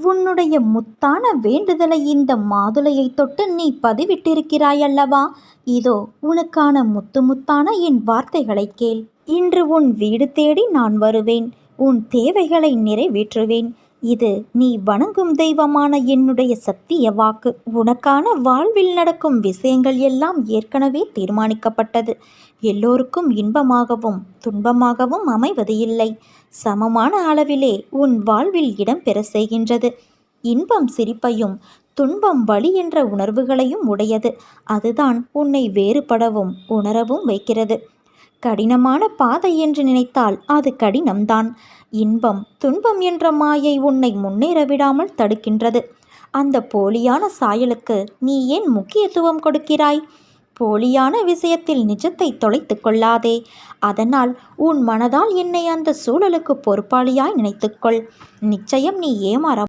உன்னுடைய முத்தான வேண்டுதலை இந்த மாதுளையை தொட்டு நீ பதிவிட்டிருக்கிறாய் அல்லவா? இதோ உனக்கான முத்து முத்தான என் வார்த்தைகளை கேள். இன்று உன் வீடு தேடி நான் வருவேன். உன் தேவைகளை நிறைவேற்றுவேன். இது நீ வணங்கும் தெய்வமான என்னுடைய சத்திய வாக்கு. உனக்கான வாழ்வில் நடக்கும் விஷயங்கள் எல்லாம் ஏற்கனவே தீர்மானிக்கப்பட்டது. எல்லோருக்கும் இன்பமாகவும் துன்பமாகவும் அமைவது இல்லை. சமமான அளவிலே உன் வாழ்வில் இடம்பெற செய்கின்றது. இன்பம் சிரிப்பையும் துன்பம் வலி என்ற உணர்வுகளையும் உடையது. அதுதான் உன்னை வேறுபடவும் உணரவும் வைக்கிறது. கடினமான பாதை என்று நினைத்தால் அது கடினம்தான். இன்பம் துன்பம் என்ற மாயை உன்னை முன்னேற விடாமல் தடுக்கின்றது. அந்த போலியான சாயலுக்கு நீ ஏன் முக்கியத்துவம் கொடுக்கிறாய்? போலியான விஷயத்தில் நிஜத்தை தொலைத்து கொள்ளாதே. அதனால் உன் மனதால் என்னை அந்த சூழலுக்கு பொறுப்பாளியாய் நினைத்துக்கொள். நிச்சயம் நீ ஏமாற